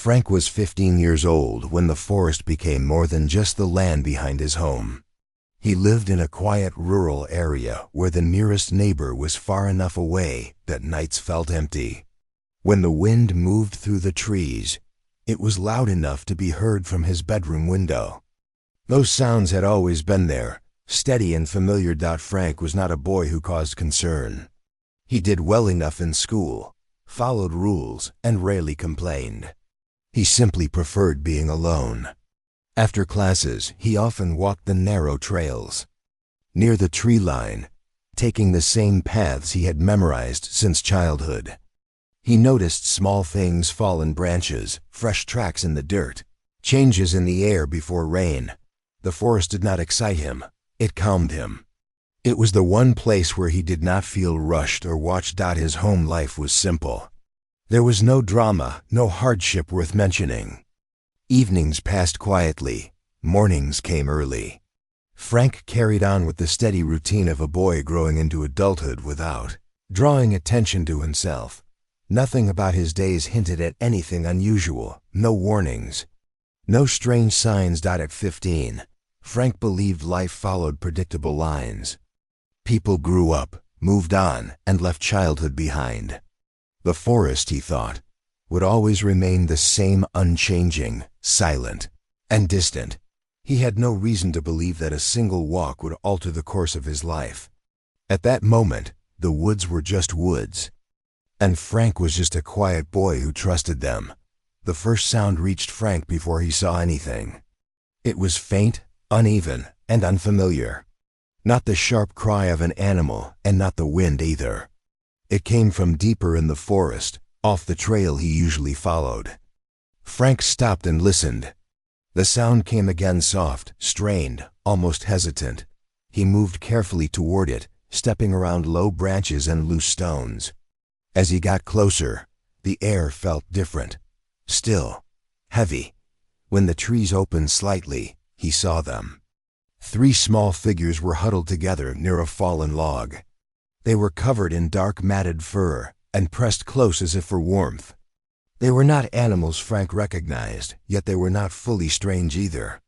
Frank was 15 years old when the forest became more than just the land behind his home. He lived in a quiet rural area where the nearest neighbor was far enough away that nights felt empty. When the wind moved through the trees, it was loud enough to be heard from his bedroom window. Those sounds had always been there, steady and familiar. Frank was not a boy who caused concern. He did well enough in school, followed rules, and rarely complained. He simply preferred being alone. After classes, he often walked the narrow trails near the tree line, taking the same paths he had memorized since childhood. He noticed small things: fallen branches, fresh tracks in the dirt, changes in the air before rain. The forest did not excite him, it calmed him. It was the one place where he did not feel rushed or watched. His home life was simple. There was no drama, no hardship worth mentioning. Evenings passed quietly, mornings came early. Frank carried on with the steady routine of a boy growing into adulthood without drawing attention to himself. Nothing about his days hinted at anything unusual, no warnings, no strange signs. At 15, Frank believed life followed predictable lines. People grew up, moved on, and left childhood behind. The forest, he thought, would always remain the same, unchanging, silent, and distant. He had no reason to believe that a single walk would alter the course of his life. At that moment, the woods were just woods, and Frank was just a quiet boy who trusted them. The first sound reached Frank before he saw anything. It was faint, uneven, and unfamiliar. Not the sharp cry of an animal, and not the wind either. It came from deeper in the forest, off the trail he usually followed. Frank stopped and listened. The sound came again, soft, strained, almost hesitant. He moved carefully toward it, stepping around low branches and loose stones. As he got closer, the air felt different, still, heavy. When the trees opened slightly, he saw them. 3 small figures were huddled together near a fallen log. They were covered in dark matted fur and pressed close as if for warmth. They were not animals Frank recognized, yet they were not fully strange either.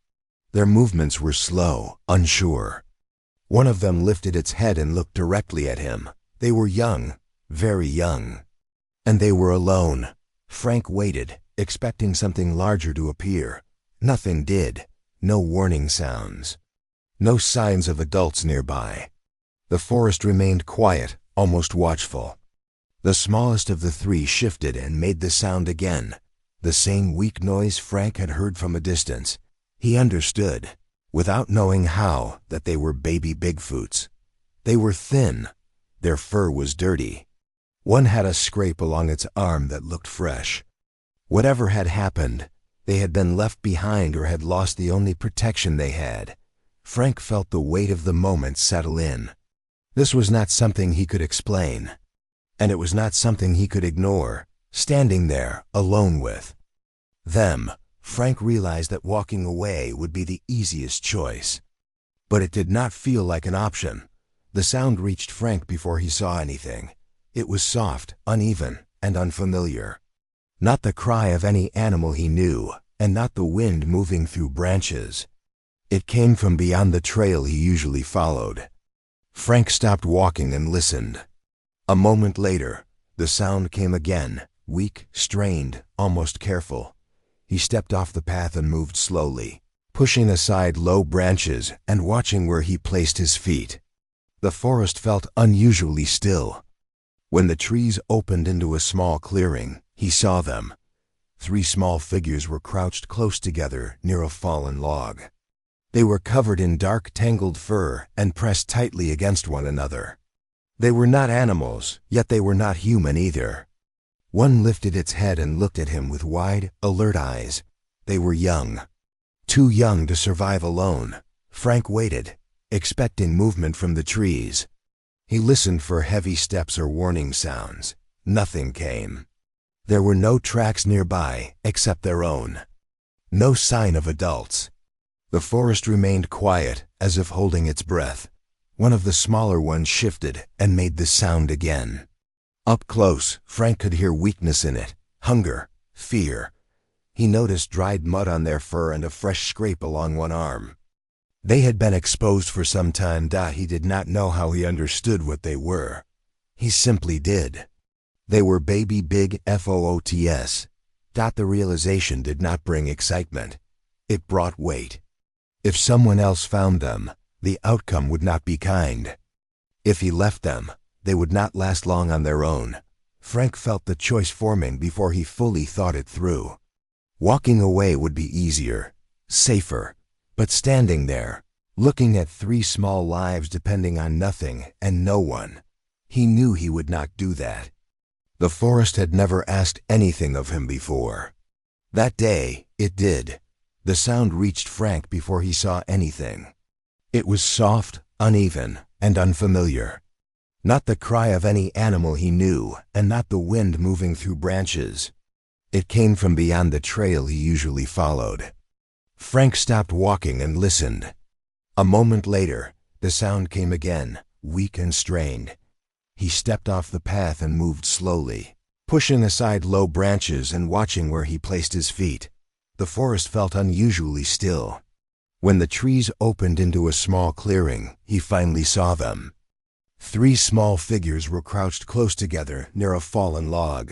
Their movements were slow, unsure. One of them lifted its head and looked directly at him. They were young, very young. And they were alone. Frank waited, expecting something larger to appear. Nothing did. No warning sounds. No signs of adults nearby. The forest remained quiet, almost watchful. The smallest of the 3 shifted and made the sound again, the same weak noise Frank had heard from a distance. He understood, without knowing how, that they were baby Bigfoots. They were thin. Their fur was dirty. One had a scrape along its arm that looked fresh. Whatever had happened, they had been left behind or had lost the only protection they had. Frank felt the weight of the moment settle in. This was not something he could explain, and it was not something he could ignore, standing there, alone with them. Frank realized that walking away would be the easiest choice. But it did not feel like an option. The sound reached Frank before he saw anything. It was soft, uneven, and unfamiliar. Not the cry of any animal he knew, and not the wind moving through branches. It came from beyond the trail he usually followed. Frank stopped walking and listened. A moment later, the sound came again, weak, strained, almost careful. He stepped off the path and moved slowly, pushing aside low branches and watching where he placed his feet. The forest felt unusually still. When the trees opened into a small clearing, he saw them. 3 small figures were crouched close together near a fallen log. They were covered in dark, tangled fur and pressed tightly against one another. They were not animals, yet they were not human either. One lifted its head and looked at him with wide, alert eyes. They were young. Too young to survive alone. Frank waited, expecting movement from the trees. He listened for heavy steps or warning sounds. Nothing came. There were no tracks nearby except their own. No sign of adults. The forest remained quiet, as if holding its breath. One of the smaller ones shifted and made the sound again. Up close, Frank could hear weakness in it, hunger, fear. He noticed dried mud on their fur and a fresh scrape along one arm. They had been exposed for some time. He did not know how he understood what they were. He simply did. They were baby Bigfoots. The realization did not bring excitement. It brought weight. If someone else found them, the outcome would not be kind. If he left them, they would not last long on their own. Frank felt the choice forming before he fully thought it through. Walking away would be easier, safer, but standing there, looking at 3 small lives depending on nothing and no one, he knew he would not do that. The forest had never asked anything of him before. That day, it did. The sound reached Frank before he saw anything. It was soft, uneven, and unfamiliar. Not the cry of any animal he knew, and not the wind moving through branches. It came from beyond the trail he usually followed. Frank stopped walking and listened. A moment later, the sound came again, weak and strained. He stepped off the path and moved slowly, pushing aside low branches and watching where he placed his feet. The forest felt unusually still. When the trees opened into a small clearing, he finally saw them. 3 small figures were crouched close together near a fallen log.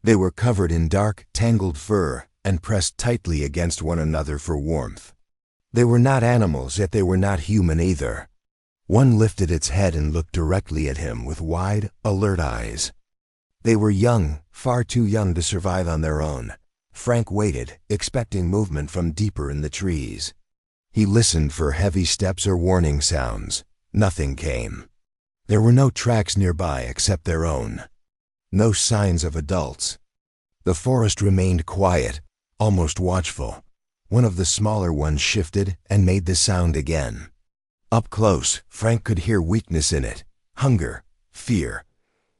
They were covered in dark, tangled fur and pressed tightly against one another for warmth. They were not animals, yet they were not human either. One lifted its head and looked directly at him with wide, alert eyes. They were young, far too young to survive on their own. Frank waited, expecting movement from deeper in the trees. He listened for heavy steps or warning sounds. Nothing came. There were no tracks nearby except their own. No signs of adults. The forest remained quiet, almost watchful. One of the smaller ones shifted and made the sound again. Up close, Frank could hear weakness in it, hunger, fear.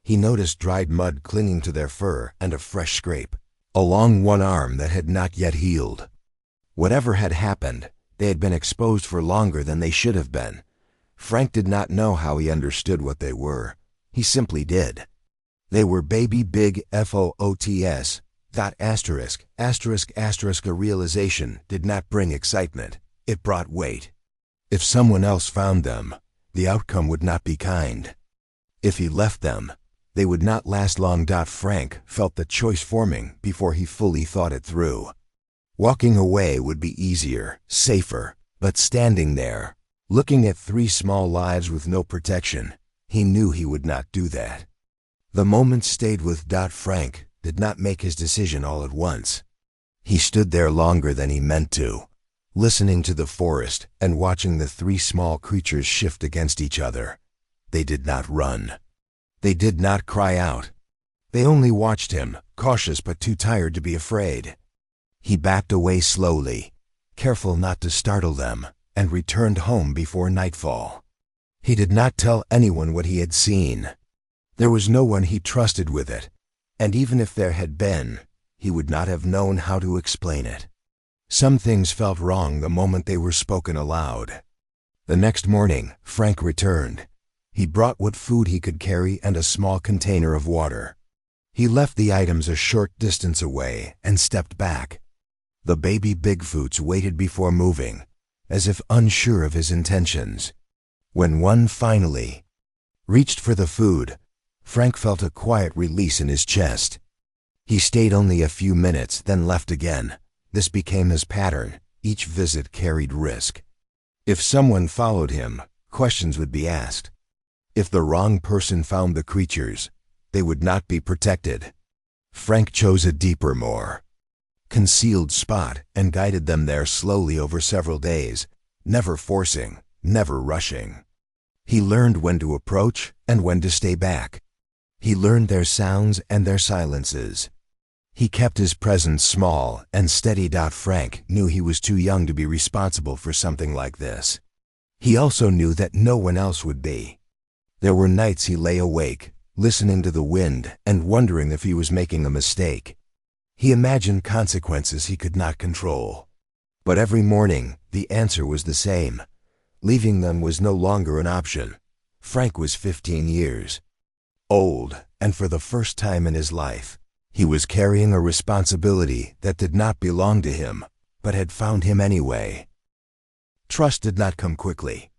He noticed dried mud clinging to their fur and a fresh scrape along one arm that had not yet healed. Whatever had happened, they had been exposed for longer than they should have been. Frank did not know how he understood what they were. He simply did. They were baby Bigfoots. A realization did not bring excitement. It brought weight. If someone else found them, the outcome would not be kind. If he left them, they would not last long. Frank felt the choice forming before he fully thought it through. Walking away would be easier, safer, but standing there, looking at 3 small lives with no protection, he knew he would not do that. The moment stayed with. Frank did not make his decision all at once. He stood there longer than he meant to, listening to the forest and watching the 3 small creatures shift against each other. They did not run. They did not cry out. They only watched him, cautious but too tired to be afraid. He backed away slowly, careful not to startle them, and returned home before nightfall. He did not tell anyone what he had seen. There was no one he trusted with it, and even if there had been, he would not have known how to explain it. Some things felt wrong the moment they were spoken aloud. The next morning, Frank returned. He brought what food he could carry and a small container of water. He left the items a short distance away and stepped back. The baby Bigfoots waited before moving, as if unsure of his intentions. When one finally reached for the food, Frank felt a quiet release in his chest. He stayed only a few minutes, then left again. This became his pattern. Each visit carried risk. If someone followed him, questions would be asked. If the wrong person found the creatures, they would not be protected. Frank chose a deeper, more concealed spot and guided them there slowly over several days, never forcing, never rushing. He learned when to approach and when to stay back. He learned their sounds and their silences. He kept his presence small and steady. Frank knew he was too young to be responsible for something like this. He also knew that no one else would be. There were nights he lay awake, listening to the wind and wondering if he was making a mistake. He imagined consequences he could not control. But every morning, the answer was the same. Leaving them was no longer an option. Frank was 15 years old, and for the first time in his life, He was carrying a responsibility that did not belong to him, but had found him anyway. Trust did not come quickly.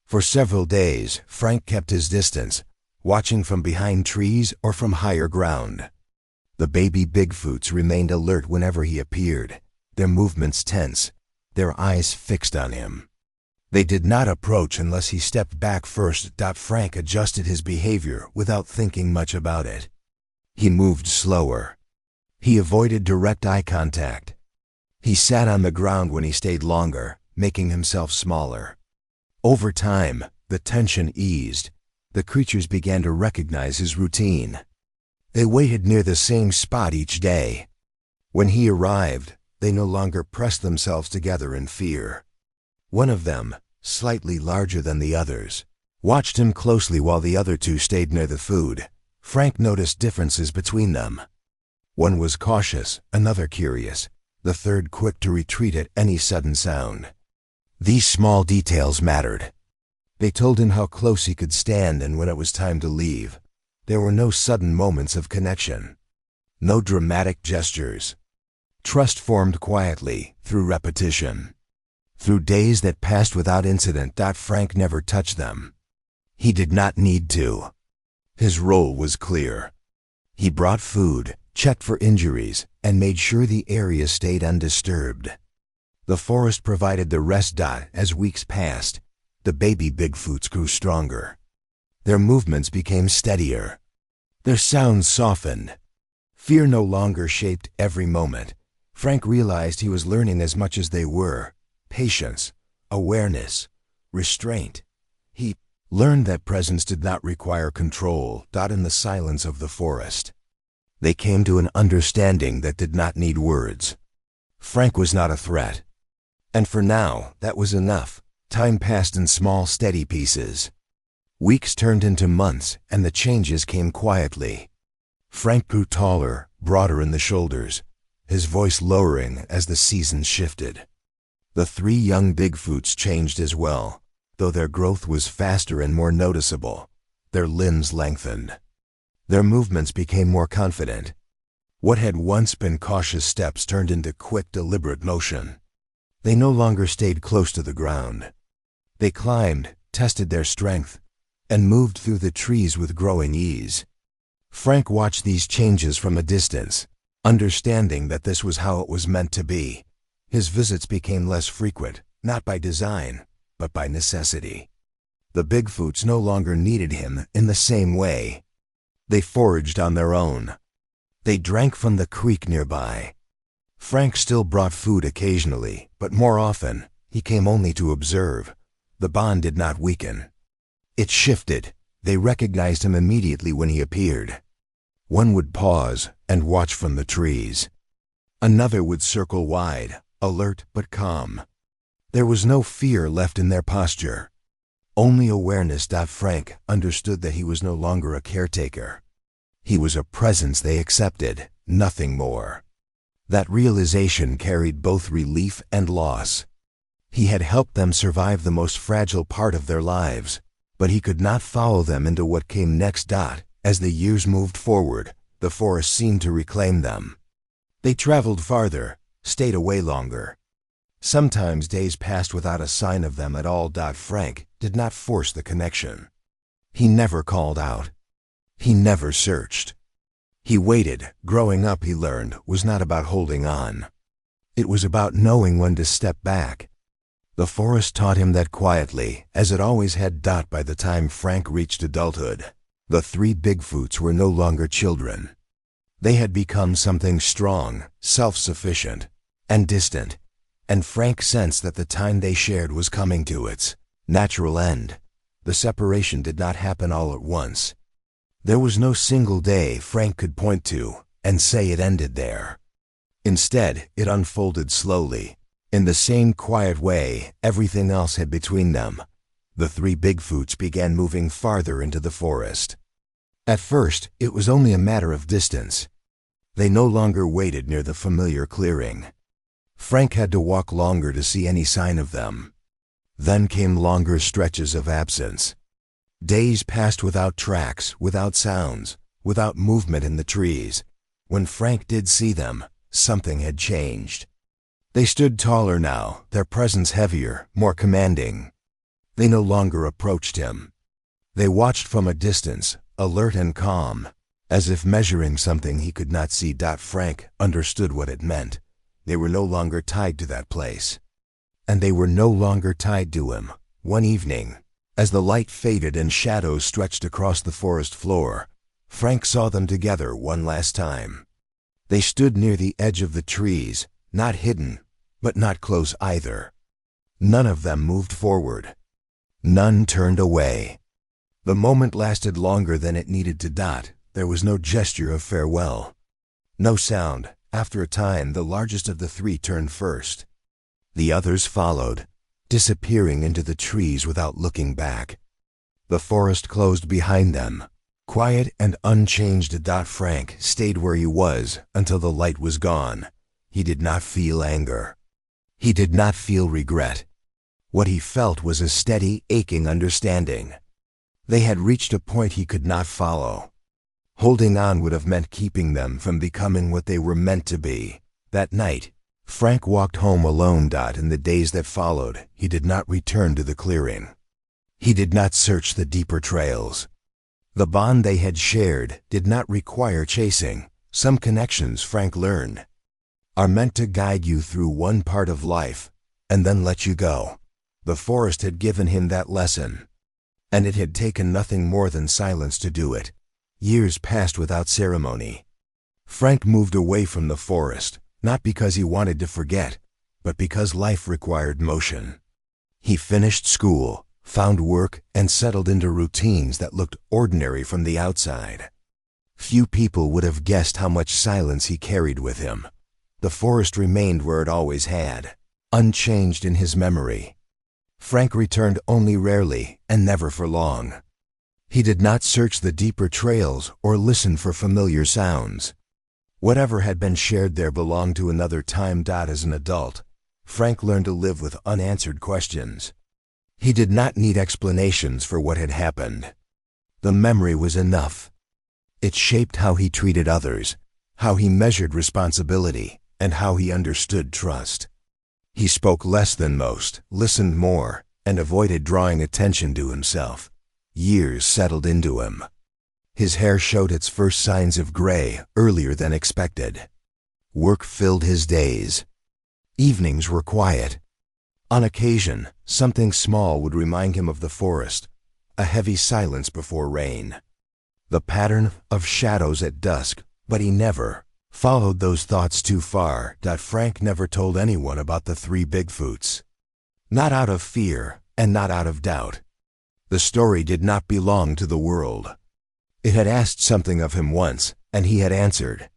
For several days, Frank kept his distance, watching from behind trees or from higher ground. The baby Bigfoots remained alert whenever he appeared, their movements tense, their eyes fixed on him. They did not approach unless he stepped back first. Frank adjusted his behavior without thinking much about it. He moved slower. He avoided direct eye contact. He sat on the ground when he stayed longer, making himself smaller. Over time, the tension eased. The creatures began to recognize his routine. They waited near the same spot each day. When he arrived, they no longer pressed themselves together in fear. One of them, slightly larger than the others, watched him closely while the other two stayed near the food. Frank noticed differences between them. One was cautious, another curious, the third quick to retreat at any sudden sound. These small details mattered. They told him how close he could stand and when it was time to leave. There were no sudden moments of connection. No dramatic gestures. Trust formed quietly, through repetition. Through days that passed without incident. Frank never touched them. He did not need to. His role was clear. He brought food, checked for injuries, and made sure the area stayed undisturbed. The forest provided the rest. As weeks passed, the baby Bigfoots grew stronger. Their movements became steadier. Their sounds softened. Fear no longer shaped every moment. Frank realized he was learning as much as they were. Patience, awareness, restraint. He learned that presence did not require control. In the silence of the forest, they came to an understanding that did not need words. Frank was not a threat. And for now, that was enough. Time passed in small, steady pieces. Weeks turned into months, and the changes came quietly. Frank grew taller, broader in the shoulders, his voice lowering as the seasons shifted. The three young Bigfoots changed as well, though their growth was faster and more noticeable. Their limbs lengthened. Their movements became more confident. What had once been cautious steps turned into quick, deliberate motion. They no longer stayed close to the ground. They climbed, tested their strength, and moved through the trees with growing ease. Frank watched these changes from a distance, understanding that this was how it was meant to be. His visits became less frequent, not by design, but by necessity. The Bigfoots no longer needed him in the same way. They foraged on their own. They drank from the creek nearby. Frank still brought food occasionally, but more often, he came only to observe. The bond did not weaken. It shifted. They recognized him immediately when he appeared. One would pause and watch from the trees. Another would circle wide, alert but calm. There was no fear left in their posture. Only awareness. Frank understood that he was no longer a caretaker. He was a presence they accepted, nothing more. That realization carried both relief and loss. He had helped them survive the most fragile part of their lives, but he could not follow them into what came next. As the years moved forward, the forest seemed to reclaim them. They traveled farther, stayed away longer. Sometimes days passed without a sign of them at all. Frank did not force the connection. He never called out. He never searched. He waited. Growing up, he learned, was not about holding on. It was about knowing when to step back. The forest taught him that quietly, as it always had. By the time Frank reached adulthood, the three Bigfoots were no longer children. They had become something strong, self-sufficient, and distant, and Frank sensed that the time they shared was coming to its natural end. The separation did not happen all at once. There was no single day Frank could point to and say it ended there. Instead, it unfolded slowly. In the same quiet way everything else had between them, the three Bigfoots began moving farther into the forest. At first, it was only a matter of distance. They no longer waited near the familiar clearing. Frank had to walk longer to see any sign of them. Then came longer stretches of absence. Days passed without tracks, without sounds, without movement in the trees. When Frank did see them, something had changed. They stood taller now, their presence heavier, more commanding. They no longer approached him. They watched from a distance, alert and calm, as if measuring something he could not see. Frank understood what it meant. They were no longer tied to that place. And they were no longer tied to him. One evening, as the light faded and shadows stretched across the forest floor, Frank saw them together one last time. They stood near the edge of the trees, not hidden, but not close either. None of them moved forward. None turned away. The moment lasted longer than it needed to. There was no gesture of farewell. No sound. After a time, the largest of the three turned first. The others followed, disappearing into the trees without looking back. The forest closed behind them, quiet and unchanged. Frank stayed where he was until the light was gone. He did not feel anger. He did not feel regret. What he felt was a steady, aching understanding. They had reached a point he could not follow. Holding on would have meant keeping them from becoming what they were meant to be. That night, Frank walked home alone. In the days that followed, he did not return to the clearing. He did not search the deeper trails. The bond they had shared did not require chasing. Some connections, Frank learned, are meant to guide you through one part of life and then let you go. The forest had given him that lesson, and it had taken nothing more than silence to do it. Years passed without ceremony. Frank moved away from the forest, not because he wanted to forget, but because life required motion. He finished school, found work, and settled into routines that looked ordinary from the outside. Few people would have guessed how much silence he carried with him. The forest remained where it always had, unchanged in his memory. Frank returned only rarely, and never for long. He did not search the deeper trails or listen for familiar sounds. Whatever had been shared there belonged to another time. As an adult, Frank learned to live with unanswered questions. He did not need explanations for what had happened. The memory was enough. It shaped how he treated others, how he measured responsibility, and how he understood trust. He spoke less than most, listened more, and avoided drawing attention to himself. Years settled into him. His hair showed its first signs of gray earlier than expected. Work filled his days. Evenings were quiet. On occasion, something small would remind him of the forest, a heavy silence before rain, the pattern of shadows at dusk, but he never followed those thoughts too far. Frank never told anyone about the three Bigfoots. Not out of fear, and not out of doubt. The story did not belong to the world. It had asked something of him once, and he had answered.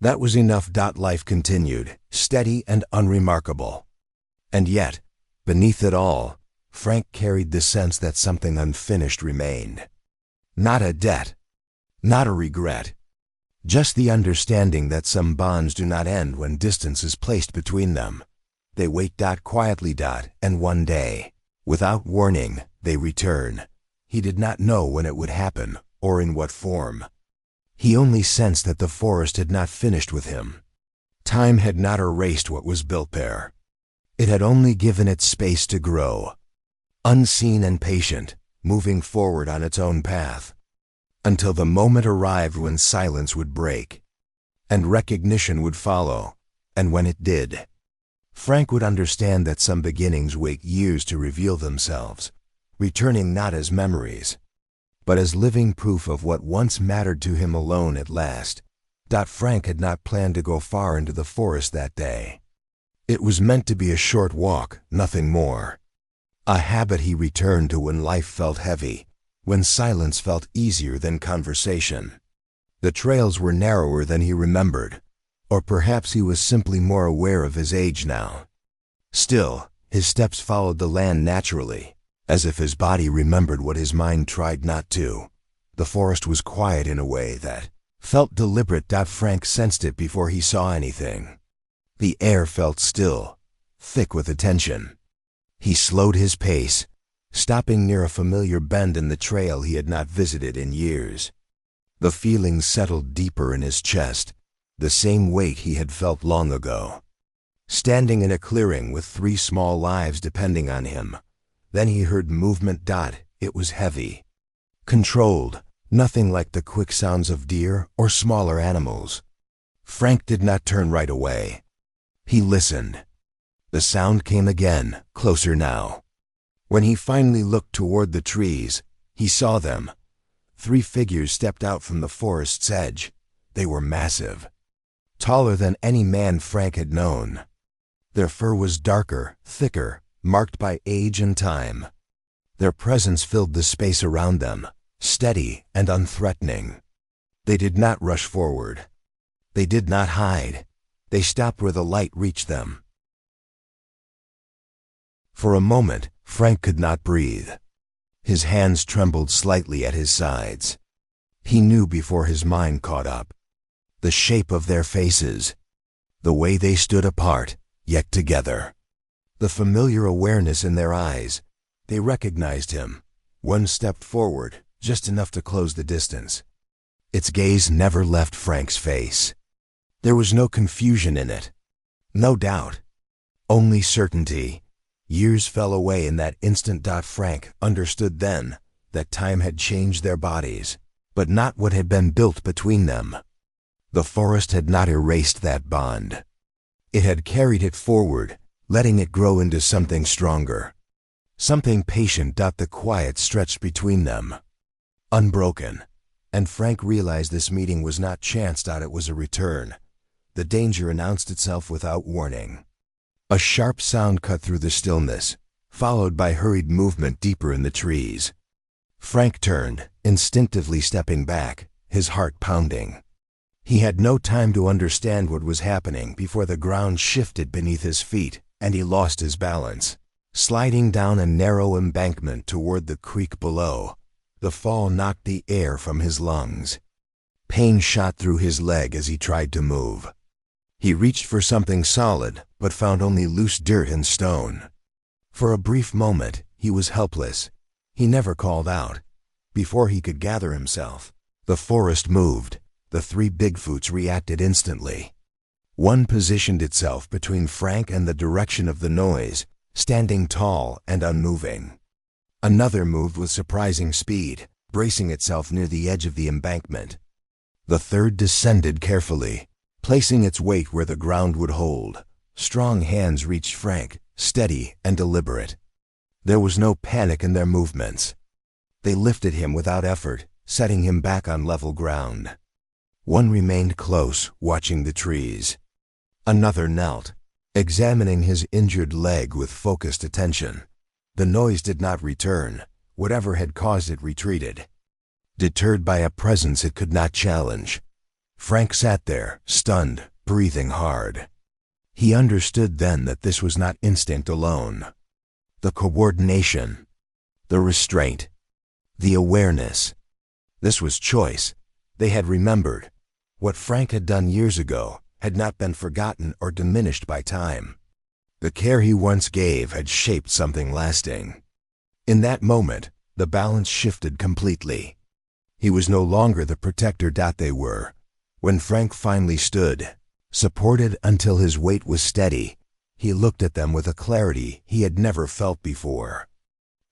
That was enough. Life continued, steady and unremarkable. And yet, beneath it all, Frank carried the sense that something unfinished remained. Not a debt, not a regret, just the understanding that some bonds do not end when distance is placed between them. They wait. Quietly. And one day, without warning, they return. He did not know when it would happen, or in what form. He only sensed that the forest had not finished with him. Time had not erased what was built there. It had only given it space to grow, unseen and patient, moving forward on its own path, until the moment arrived when silence would break, and recognition would follow. And when it did, Frank would understand that some beginnings wait years to reveal themselves, returning not as memories, but as living proof of what once mattered to him alone at last. Frank had not planned to go far into the forest that day. It was meant to be a short walk, nothing more. A habit he returned to when life felt heavy, when silence felt easier than conversation. The trails were narrower than he remembered, or perhaps he was simply more aware of his age now. Still, his steps followed the land naturally, as if his body remembered what his mind tried not to. The forest was quiet in a way that felt deliberate. Frank sensed it before he saw anything. The air felt still, thick with attention. He slowed his pace, stopping near a familiar bend in the trail he had not visited in years. The feeling settled deeper in his chest, the same weight he had felt long ago. Standing in a clearing with 3 small lives depending on him, then he heard movement. It was heavy, controlled, nothing like the quick sounds of deer or smaller animals. Frank did not turn right away. He listened. The sound came again, closer now. When he finally looked toward the trees, he saw them. 3 figures stepped out from the forest's edge. They were massive, taller than any man Frank had known. Their fur was darker, thicker, marked by age and time. Their presence filled the space around them, steady and unthreatening. They did not rush forward. They did not hide. They stopped where the light reached them. For a moment, Frank could not breathe. His hands trembled slightly at his sides. He knew before his mind caught up. The shape of their faces. The way they stood apart, yet together. The familiar awareness in their eyes. They recognized him. One stepped forward, just enough to close the distance. Its gaze never left Frank's face. There was no confusion in it. No doubt. Only certainty. Years fell away in that instant. Frank understood then that time had changed their bodies, but not what had been built between them. The forest had not erased that bond. It had carried it forward, letting it grow into something stronger. Something patient. The quiet stretched between them, unbroken. And Frank realized this meeting was not chance. It was a return. The danger announced itself without warning. A sharp sound cut through the stillness, followed by hurried movement deeper in the trees. Frank turned, instinctively stepping back, his heart pounding. He had no time to understand what was happening before the ground shifted beneath his feet, and he lost his balance. Sliding down a narrow embankment toward the creek below, the fall knocked the air from his lungs. Pain shot through his leg as he tried to move. He reached for something solid, but found only loose dirt and stone. For a brief moment, he was helpless. He never called out. Before he could gather himself, the forest moved. The 3 Bigfoots reacted instantly. One positioned itself between Frank and the direction of the noise, standing tall and unmoving. Another moved with surprising speed, bracing itself near the edge of the embankment. The third descended carefully, placing its weight where the ground would hold. Strong hands reached Frank, steady and deliberate. There was no panic in their movements. They lifted him without effort, setting him back on level ground. One remained close, watching the trees. Another knelt, examining his injured leg with focused attention. The noise did not return. Whatever had caused it retreated, deterred by a presence it could not challenge. Frank sat there, stunned, breathing hard. He understood then that this was not instinct alone. The coordination, the restraint, the awareness. This was choice. They had remembered. What Frank had done years ago had not been forgotten or diminished by time. The care he once gave had shaped something lasting. In that moment, the balance shifted completely. He was no longer the protector they were. When Frank finally stood, supported until his weight was steady, he looked at them with a clarity he had never felt before.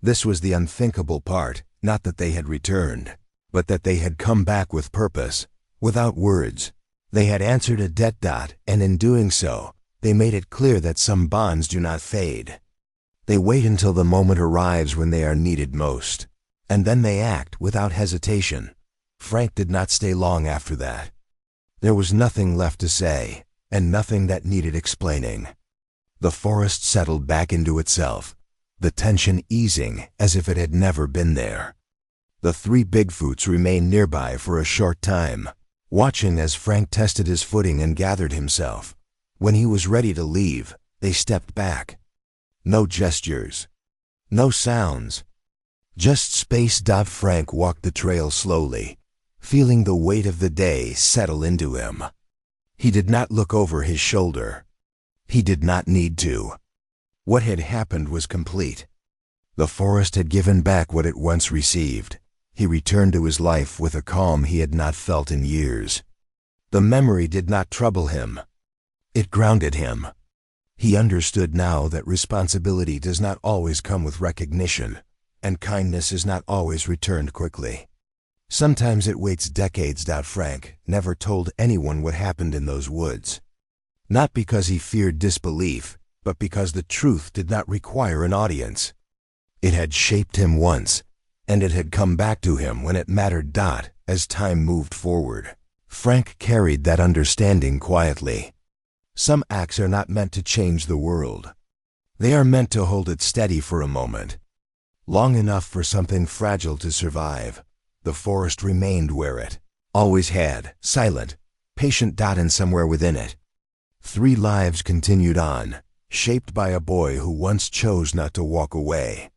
This was the unthinkable part, not that they had returned, but that they had come back with purpose, without words. They had answered a debt. And in doing so, they made it clear that some bonds do not fade. They wait until the moment arrives when they are needed most, and then they act without hesitation. Frank did not stay long after that. There was nothing left to say, and nothing that needed explaining. The forest settled back into itself, the tension easing as if it had never been there. The 3 Bigfoots remained nearby for a short time, watching as Frank tested his footing and gathered himself. When he was ready to leave, they stepped back. No gestures, no sounds, just space. Frank walked the trail slowly, feeling the weight of the day settle into him. He did not look over his shoulder. He did not need to. What had happened was complete. The forest had given back what it once received. He returned to his life with a calm he had not felt in years. The memory did not trouble him. It grounded him. He understood now that responsibility does not always come with recognition, and kindness is not always returned quickly. Sometimes it waits decades. Frank never told anyone what happened in those woods. Not because he feared disbelief, but because the truth did not require an audience. It had shaped him once, and it had come back to him when it mattered. As time moved forward, Frank carried that understanding quietly. Some acts are not meant to change the world. They are meant to hold it steady for a moment. Long enough for something fragile to survive, the forest remained where it always had, silent, patient. And somewhere within it, 3 lives continued on, shaped by a boy who once chose not to walk away.